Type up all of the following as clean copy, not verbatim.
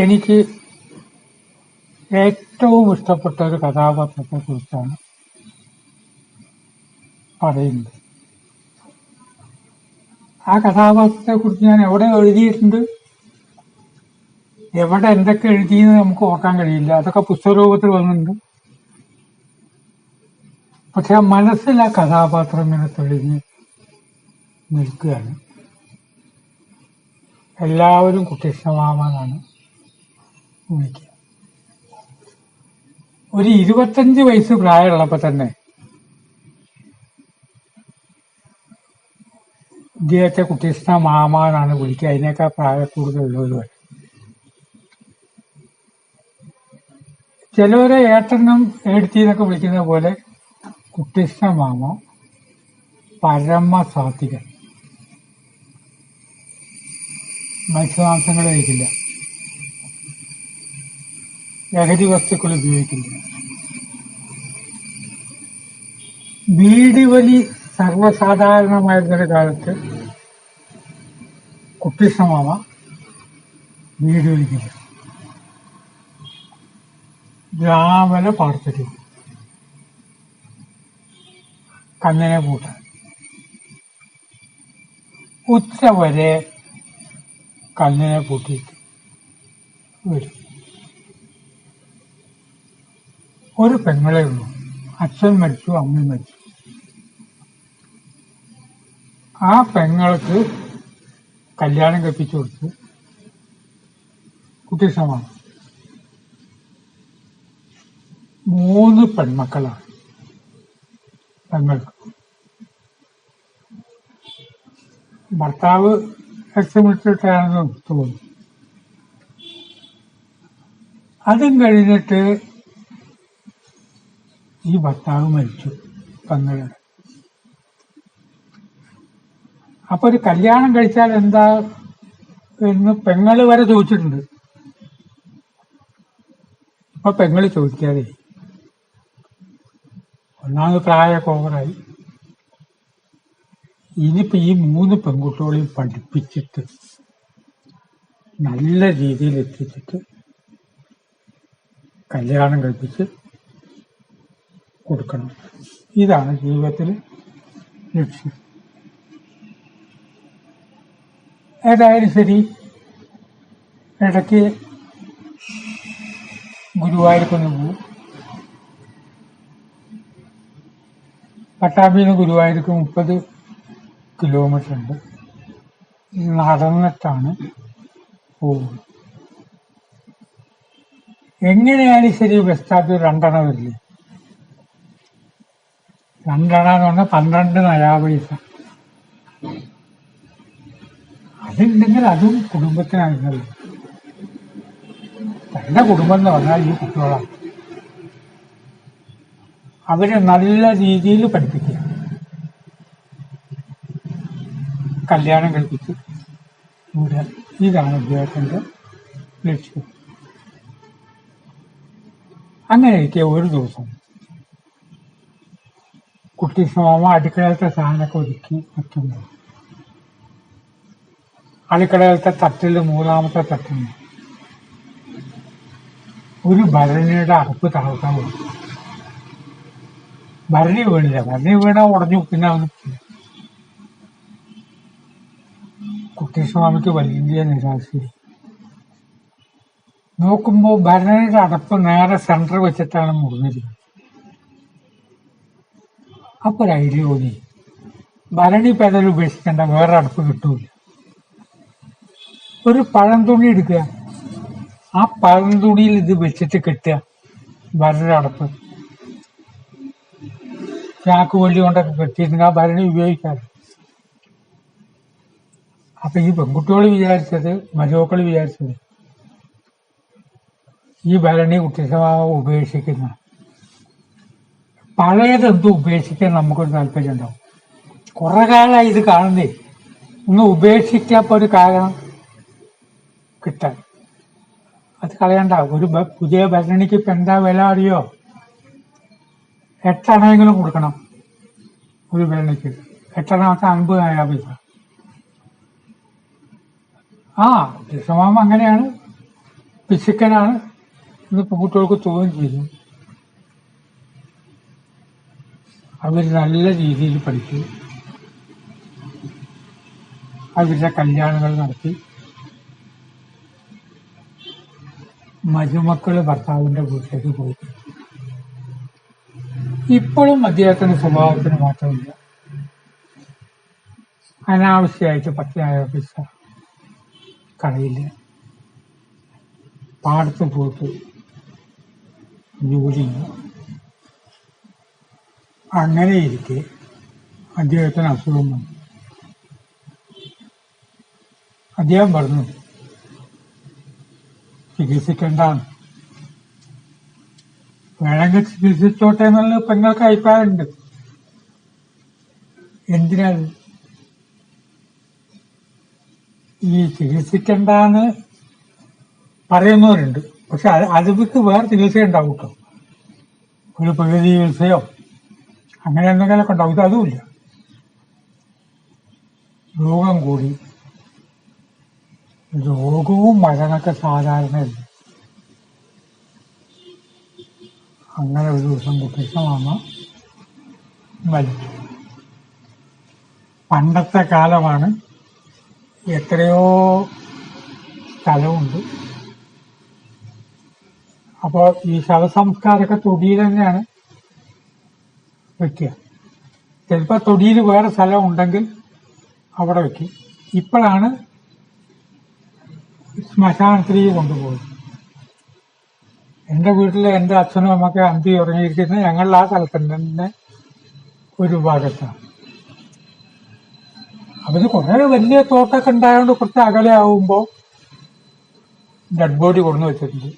എനിക്ക് ഏറ്റവും ഇഷ്ടപ്പെട്ട ഒരു കഥാപാത്രത്തെ കുറിച്ചാണ് പറയുന്നത്. ആ കഥാപാത്രത്തെ കുറിച്ച് ഞാൻ എവിടെ എഴുതിയിട്ടുണ്ട്, എവിടെ എന്തൊക്കെ എഴുതിയെന്ന് നമുക്ക് ഓർക്കാൻ കഴിയില്ല. അതൊക്കെ പുസ്തകരൂപത്തിൽ വന്നിട്ടുണ്ട്. പക്ഷെ ആ മനസ്സിൽ ആ കഥാപാത്രം ഇങ്ങനെ തെളിഞ്ഞ് നിൽക്കുകയാണ്. എല്ലാവരും കുട്ടികൃഷ്ണമാമനാണ് വിളിക്കുക. ഒരു 25 വയസ്സ് പ്രായമുള്ളപ്പോൾ തന്നെ ഇദ്ദേഹത്തെ കുട്ടികൃഷ്ണ മാമാനാണ് വിളിക്കുക. അതിനേക്കാൾ പ്രായക്കൂടുതലുള്ളവരുമായി. ചിലവരെ ഏട്ടനും ഏടത്തിന്നൊക്കെ വിളിക്കുന്ന പോലെ കുട്ടികൃഷ്ണ മാമ പരമസാത്വികൻ. മത്സ്യമാംസങ്ങൾ കഴിക്കില്ല, ലഹരി വസ്തുക്കൾ ഉപയോഗിക്കില്ല. ബീഡി വലി സർവ്വസാധാരണമായിരുന്നൊരു കാലത്ത് കുട്ടികൃഷ്ണമാമ ബീഡി വലിക്കില്ല. രാവിലെ പാടത്തേക്ക് കണ്ണിനെ പൂട്ടാൻ ഉച്ച വരെ കണ്ണിനെ പൂട്ടിയിട്ട് വരും. ഒരു പെങ്ങളേ ഉള്ളൂ. അച്ഛൻ മരിച്ചു, അമ്മ മരിച്ചു. ആ പെങ്ങൾക്ക് കല്യാണം കഴിപ്പിച്ചു കൊടുത്ത് കുട്ടികൃഷ്ണമാമ 3 പെൺമക്കളാണ് പെങ്ങൾക്ക്. ഭർത്താവ് എക്സിമിട്ടിട്ടാണെന്ന് തോന്നുന്നു. അതും കഴിഞ്ഞിട്ട് ഈ ഭർത്താവ് മരിച്ചു, പെങ്ങളുടെ. അപ്പൊ ഒരു കല്യാണം കഴിച്ചാൽ എന്താ എന്ന് പെങ്ങള് വരെ ചോദിച്ചിട്ടുണ്ട്. ഇപ്പൊ പെങ്ങള് ചോദിക്കാതെ, ഒന്നാമത് പ്രായമൊക്കെ ഓവറായി. ഇനിയിപ്പോ ഈ 3 പെൺകുട്ടികളെയും പഠിപ്പിച്ചിട്ട് നല്ല രീതിയിൽ എത്തിച്ചിട്ട് കല്യാണം കഴിപ്പിച്ച് കൊടുക്കണം. ഇതാണ് ജീവിതത്തിൽ ലക്ഷ്യം. ഏതായാലും ശരി, ഇടയ്ക്ക് ഗുരുവായൂർക്കൊന്ന് പോകും. പട്ടാമ്പിയിൽ നിന്ന് ഗുരുവായൂർക്ക് 30 കിലോമീറ്റർ ഉണ്ട്. നടന്നിട്ടാണ് പോകുന്നത്. എങ്ങനെയായാലും ശരി ബസ് സ്റ്റാപ്പിൽ 2 അണ വരില്ലേ. 2 അണ എന്ന് പറഞ്ഞാൽ 12 നയാ പൈസ. അതുണ്ടെങ്കിൽ അതും കുടുംബത്തിനായിരുന്നല്ലോ. എന്റെ കുടുംബം എന്ന് പറഞ്ഞാൽ ഈ കുട്ടികളാണ്. അവരെ നല്ല രീതിയിൽ പഠിപ്പിക്കുക, കല്യാണം കഴിപ്പിച്ച് ഇവിടെ. ഇതാണ് അദ്ദേഹത്തിന്റെ ലക്ഷ്യം. അങ്ങനെയൊക്കെ ഒരു ദിവസം കുട്ടികൃഷ്ണമാമ അടുക്കളയിലത്തെ സാധനമൊക്കെ ഒതുക്കി വെക്കുന്നു. അടുക്കളയിലത്തെ തട്ടിൽ 3ാമത്തെ തട്ടിൽ ഒരു ഭരണിയുടെ അടപ്പ് തളർത്താൻ കൊടുക്കും. ഭരണി വീണില്ല. ഭരണി വീണ ഉടഞ്ഞു. പിന്നെ അവന് കുട്ടികൃഷ്ണമാമയ്ക്ക് വലിയ നിരാശയായി. നോക്കുമ്പോ ഭരണിയുടെ അടപ്പ് നേരെ സെന്റർ വെച്ചിട്ടാണ് മുറിഞ്ഞിരിക്കുന്നത്. അപ്പൊ ഒരു ഐഡിയ തോന്നി, ഭരണി പെടൽ ഉപേക്ഷിക്കേണ്ട, വേറെ അടപ്പ് കിട്ടൂല. ഒരു പഴം തുണി എടുക്കുക, ആ പഴം തുണിയിൽ ഇത് വെച്ചിട്ട് കെട്ടുക ഭരണിയുടെ അടപ്പ്. ചാക്ക് വള്ളി കൊണ്ടൊക്കെ കെട്ടിയിരുന്നെങ്കിൽ ആ ഭരണി ഉപയോഗിക്കാറ്. അപ്പൊ ഈ പെൺകുട്ടികൾ വിചാരിച്ചത്, മരുമക്കൾ വിചാരിച്ചത് ഈ ഭരണി കുട്ടികൃഷ്ണമാമ ഉപേക്ഷിക്കുന്ന, പഴയതെന്തും ഉപേക്ഷിക്കാൻ നമുക്കൊരു താല്പര്യം ഉണ്ടാവും. കുറെ കാലമായി ഇത് കാണുന്നേ. ഒന്ന് ഉപേക്ഷിക്കാത്ത ഒരു കാരണം കിട്ടാൻ, അത് കളയണ്ട. ഒരു പുതിയ ഭരണിക്ക് ഇപ്പൊ എന്താ വില അറിയോ? 8 അണയെങ്കിലും കൊടുക്കണം ഒരു ഭരണിക്ക്. 8 അണ 50 നയാ പൈസ. കൃഷ്ണമാമ അങ്ങനെയാണ് പിശുക്കനാണ് എന്ന് പെൺകുട്ടികൾക്ക് തോന്നുകയും ചെയ്തു. അവർ നല്ല രീതിയിൽ പഠിച്ചു, അവരുടെ കല്യാണങ്ങൾ നടത്തി, മരുമക്കള് ഭർത്താവിന്റെ വീട്ടിലേക്ക് പോയി. ഇപ്പോഴും അദ്ദേഹത്തിന്റെ സ്വഭാവത്തിന് മാറ്റമില്ല. അനാവശ്യമായിട്ട് 10,000 പൈസ കളയില്ല, പാടത്ത് പോയിട്ട് ജോലി ചെയ്യും. അങ്ങനെ ഇരിക്കെ അദ്ദേഹത്തിന് അസുഖം വന്നു. അദ്ദേഹം പറഞ്ഞു ചികിത്സിക്കേണ്ടാന്ന്. വേണമെങ്കിൽ ചികിത്സിച്ചോട്ടെ എന്നുള്ള പെങ്ങൾക്ക് അഭിപ്രായമുണ്ട്. എന്തിനാണ് ഈ ചികിത്സിക്കണ്ടെന്ന് പറയുന്നവരുണ്ട്. പക്ഷെ അത് വിട്ട് വേറെ ചികിത്സ ഉണ്ടാവും കേട്ടോ. ഒരു പ്രകൃതി ചികിത്സയോ അങ്ങനെ എന്തെങ്കിലുമൊക്കെ ഉണ്ടാവും. ഇത് അതുമില്ല. രോഗം കൂടി. രോഗവും മരണമൊക്കെ സാധാരണയല്ല. അങ്ങനെ ഒരു ദിവസം കുട്ടിസമാമ മരിച്ചു. പണ്ടത്തെ കാലമാണ്, എത്രയോ സ്ഥലമുണ്ട്. അപ്പോൾ ഈ ശവസംസ്കാരമൊക്കെ തൊടിയിൽ തന്നെയാണ് വെക്കുക. ചിലപ്പോൾ തൊടിയിൽ വേറെ സ്ഥലം ഉണ്ടെങ്കിൽ അവിടെ വെക്കും. ഇപ്പോഴാണ് ശ്മശാനത്തിലേക്ക് കൊണ്ടുപോകും. എന്റെ വീട്ടിൽ എന്റെ അച്ഛനും അമ്മയൊക്കെ അന്തി ഉറങ്ങിയിരിക്കുന്നത് ഞങ്ങളുടെ ആ സ്ഥലത്തിന് തന്നെ ഒരു ഭാഗത്താണ്. അവര് കുറെ വലിയ തോട്ടൊക്കെ ഉണ്ടായതുകൊണ്ട് കുറച്ച് അകലെ ആവുമ്പോൾ ഡെഡ് ബോഡി കൊണ്ടു വെച്ചിട്ടുണ്ട്.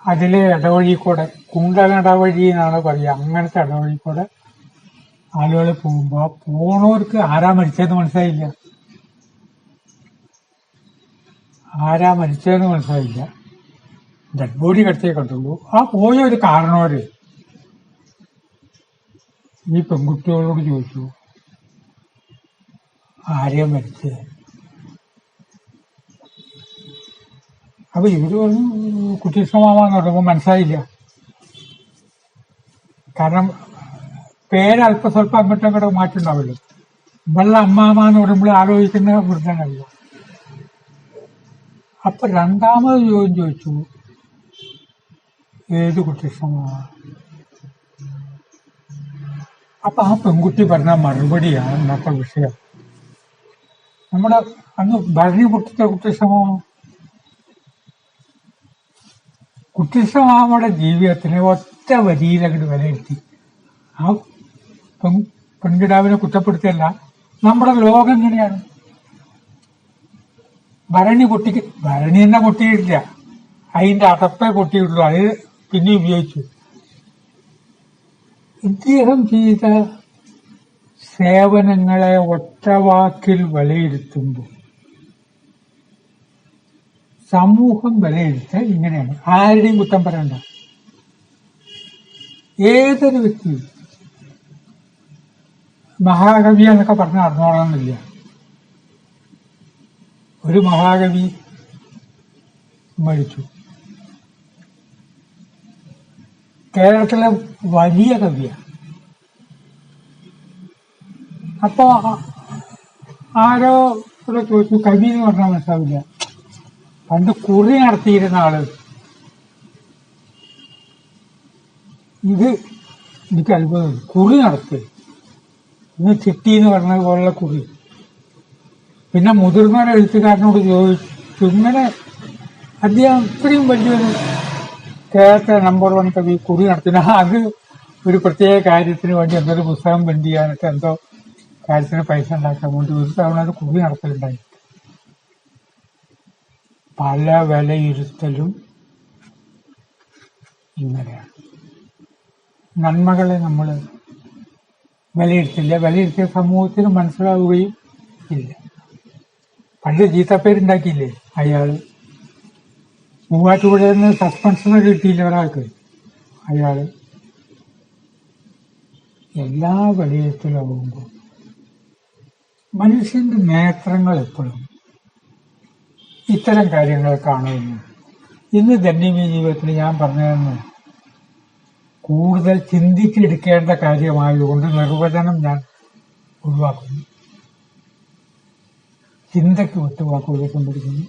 അതിലെ ഇടവഴി കൂടെ, കുണ്ടൻ ഇടവഴി എന്നാണ് പറയുക, അങ്ങനത്തെ ഇടവഴി കൂടെ ആളുകൾ പോകുമ്പോ പോണവർക്ക് ആരാ മരിച്ചതെന്ന് മനസ്സിലായില്ല. ആരാ മരിച്ചതെന്ന് മനസ്സിലായില്ല. ഡെഡ് ബോഡി കടത്തേ കണ്ടുള്ളൂ. ആ പോയ ഒരു കാരണവര് ഈ പെൺകുട്ടികളോട് ചോദിച്ചു, ആരെയാ മരിച്ചത്? അപ്പൊ ഇവര് പറഞ്ഞു കുട്ടിസമാമാന്ന് പറയുമ്പോൾ മനസ്സിലായില്ല. കാരണം പേര് അല്പസ്വല്പം അങ്ങോട്ടും അങ്ങോട്ടും മാറ്റുണ്ടാവല്ലോ. വെള്ള അമ്മാമെന്ന് പറയുമ്പോൾ ആലോചിക്കുന്ന വൃദ്ധനല്ല. അപ്പൊ രണ്ടാമത് ചോദിച്ചു, ഏത് കുട്ടിസമാമ? അപ്പൊ ആ പെൺകുട്ടി പറഞ്ഞ മറുപടിയാണ് ഇന്നത്തെ വിഷയം. നമ്മുടെ അന്ന് ഭരണി പൊട്ടിച്ച കുട്ടിസമാമ. കുട്ടിസമാമയുടെ ജീവിതത്തിനെ ഒറ്റ വരിയിലങ്ങോട്ട് വിലയിരുത്തി. ആ പെൺകിടാവിനെ കുറ്റപ്പെടുത്തിയല്ല, നമ്മുടെ ലോകം എങ്ങനെയാണ്. ഭരണി തന്നെ പൊട്ടിയിട്ടില്ല, അതിന്റെ അടപ്പേ പൊട്ടിയിട്ടുള്ളൂ. അത് പിന്നെ ഉപയോഗിച്ചു. ഇദ്ദേഹം ചെയ്ത സേവനങ്ങളെ ഒറ്റവാക്കിൽ വിലയിരുത്തുമ്പോൾ സമൂഹം വിലയിരുത്താൻ ഇങ്ങനെയാണ്. ആരുടെയും കുറ്റം പറയണ്ട. ഏതൊരു വ്യക്തി മഹാകവി എന്നൊക്കെ പറഞ്ഞ് നടന്നോളണമെന്നില്ല. ഒരു മഹാകവി മരിച്ചു. കേരളത്തിലെ വലിയ കവിയാണ്. അപ്പോ ആരോ ഇവിടെ ചോദിച്ചു, കവി എന്ന് പറഞ്ഞാൽ മനസ്സിലാവില്ല. പണ്ട് കുറി നടത്തിയിരുന്ന ആള്. ഇത് എനിക്ക് അത്ഭുതം. കുറി നടത്തി, ഇന്ന് ചിട്ടി എന്ന് പറഞ്ഞ പോലുള്ള കുറി. പിന്നെ മുതിർന്ന എഴുത്തുകാരനോട് ചോദിച്ചു, ഇങ്ങനെ അദ്ദേഹം ഇത്രയും വലിയൊരു കേരളത്തെ നമ്പർ 1 കവി കുറി നടത്തുന്ന, അത് ഒരു പ്രത്യേക കാര്യത്തിന് വേണ്ടി എന്തൊരു പുസ്തകം പ്രിന്റ് ചെയ്യാനൊക്കെ എന്തോ കാര്യത്തിന് പൈസ ഉണ്ടാക്കാൻ വേണ്ടി ഒരു തവണ ഒരു കുറി നടത്തലുണ്ടായി. പല വിലയിരുത്തലും ഇങ്ങനെയാണ്. നന്മകളെ നമ്മൾ വിലയിരുത്തില്ല. വിലയിരുത്തിയ സമൂഹത്തിന് മനസ്സിലാവുകയും ഇല്ല. പണ്ട് ചീത്തപ്പേരുണ്ടാക്കിയില്ലേ അയാള്. മൂവാറ്റുപുഴയിൽ നിന്ന് സസ്പെൻഷൻ കിട്ടിയില്ല ഒരാൾക്ക്. അയാള് എല്ലാ വിലയിരുത്തലാവുമ്പോൾ മനുഷ്യന്റെ നേത്രങ്ങൾ എപ്പോഴും ഇത്തരം കാര്യങ്ങൾ കാണുന്നു. ഇന്ന് ദൈനംദിന ജീവിതത്തിൽ ഞാൻ പറഞ്ഞതെന്ന് കൂടുതൽ ചിന്തിച്ചെടുക്കേണ്ട കാര്യമായതുകൊണ്ട് നിർവചനം ഞാൻ ഒഴിവാക്കുന്നു. ചിന്തയ്ക്ക് വിട്ടുവാക്കുകളെ കൊണ്ടിരിക്കുന്നു.